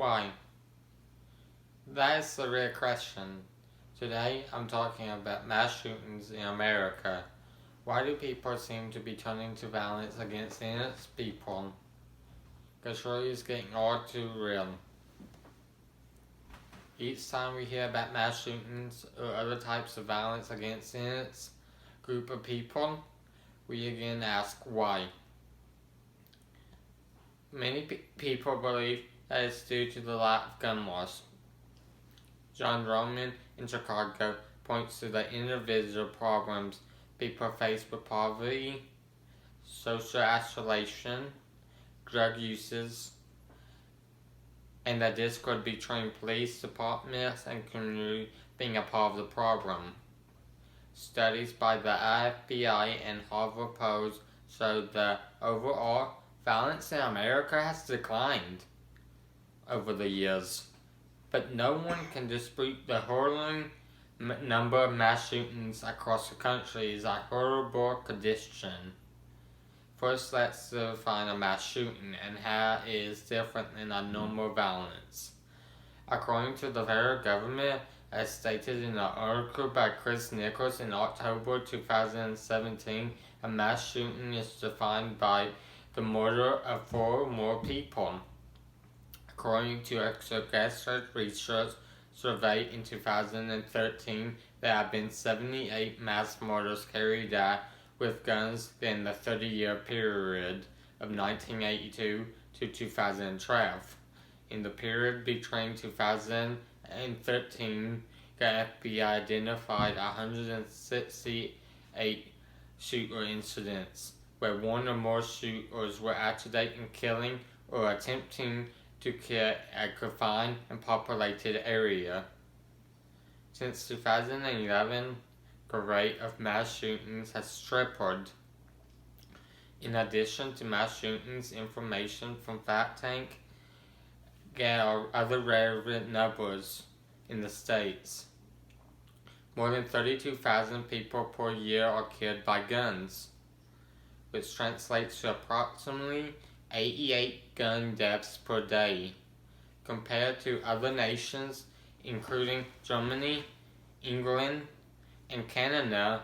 why? That is the real question. Today, I'm talking about mass shootings in America. Why do people seem to be turning to violence against innocent people? Because surely it's getting all too real. Each time we hear about mass shootings or other types of violence against innocent group of people, we again ask why. Many people believe that it's due to the lack of gun laws. John Roman in Chicago points to the individual problems people face with poverty, social isolation, drug uses, and that this could between police departments and community being a part of the problem. Studies by the FBI and Harvard Post show that overall violence in America has declined over the years, but no one can dispute the hurling number of mass shootings across the country is a horrible condition. First, let's define a mass shooting and how it is different than a normal violence. According to the federal government, as stated in an article by Chris Nichols in October 2017, a mass shooting is defined by the murder of 4 or more people. According to a Research survey in 2013, there have been 78 mass murders carried out with guns in the 30-year period of 1982 to 2012. In the period between 2013, the FBI identified 168 shooter incidents where one or more shooters were active in killing or attempting to kill a confined and populated area. Since 2011, the rate of mass shootings has tripled. In addition to mass shootings, information from Fact Tank get other relevant numbers in the States. More than 32,000 people per year are killed by guns, which translates to approximately 88 gun deaths per day. Compared to other nations, including Germany, England, and Canada,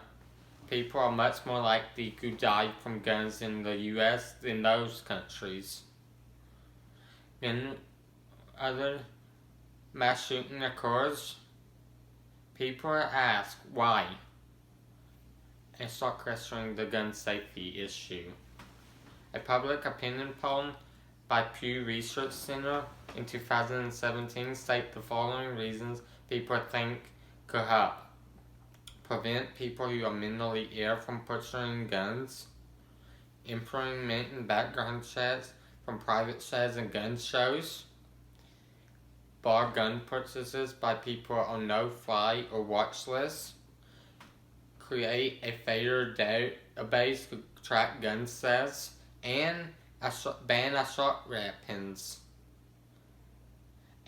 people are much more likely to die from guns in the US than those countries. When other mass shooting occurs, people are asked why and start questioning the gun safety issue. A public opinion poll by Pew Research Center in 2017 states the following reasons people think could help: prevent people who are mentally ill from purchasing guns, implement in background checks from private sales and gun shows, bar gun purchases by people on no-fly or watch lists, create a federal database to track gun sales, and ban assault weapons,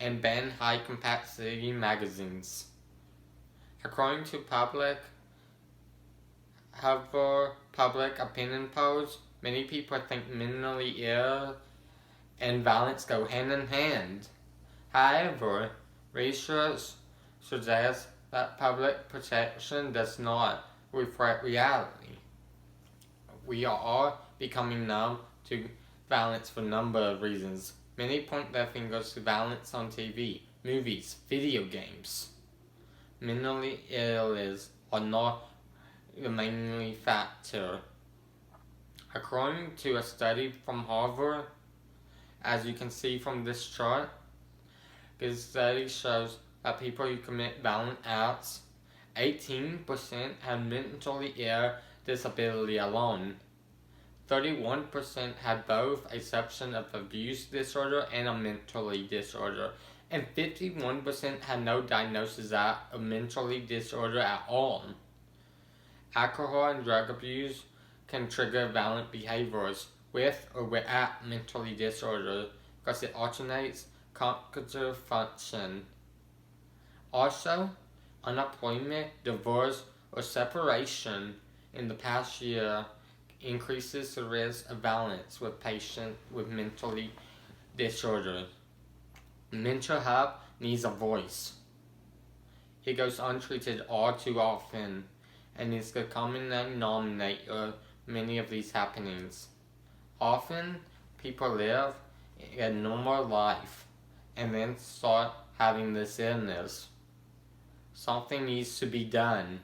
and ban high-capacity magazines. According to public opinion polls, many people think mentally ill and violence go hand in hand. However, research suggests that public protection does not reflect reality. We are all becoming numb to violence for a number of reasons. Many point their fingers to violence on TV, movies, video games. Mentally illness are not the main factor. According to a study from Harvard, as you can see from this chart, this study shows that people who commit violent acts, 18% have mentally ill disability alone. 31% had both a substance abuse disorder and a mentally disorder, and 51% had no diagnosis of mentally disorder at all. Alcohol and drug abuse can trigger violent behaviors with or without mentally disorder because it alternates cognitive function. Also, unemployment, divorce, or separation in the past year increases the risk of violence with patients with mentally disorder. Mental health needs a voice. It goes untreated all too often, and is the common denominator of many of these happenings. Often, people live a normal life and then start having this illness. Something needs to be done.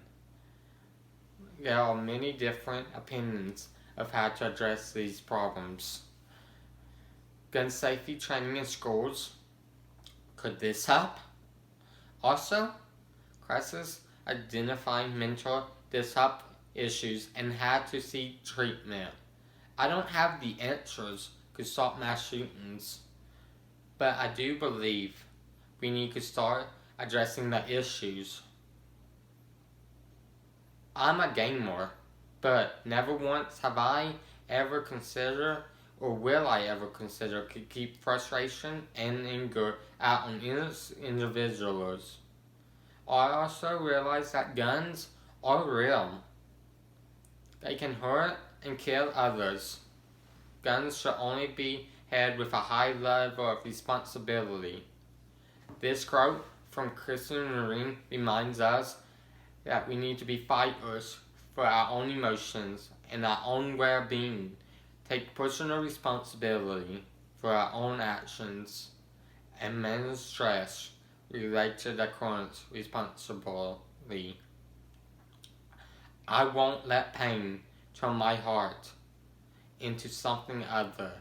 There are many different opinions of how to address these problems. Gun safety training in schools. Could this help? Also, crisis identifying mental disrupt issues and how to seek treatment. I don't have the answers to stop mass shootings, but I do believe we need to start addressing the issues. I'm a gamer, but never once have I ever considered or will I ever consider to keep frustration and anger out on individuals. I also realize that guns are real. They can hurt and kill others. Guns should only be held with a high level of responsibility. This quote from Christian Marine reminds us that we need to be fighters for our own emotions and our own well-being. Take personal responsibility for our own actions and manage stress related to the occurrence responsibly. I won't let pain turn my heart into something other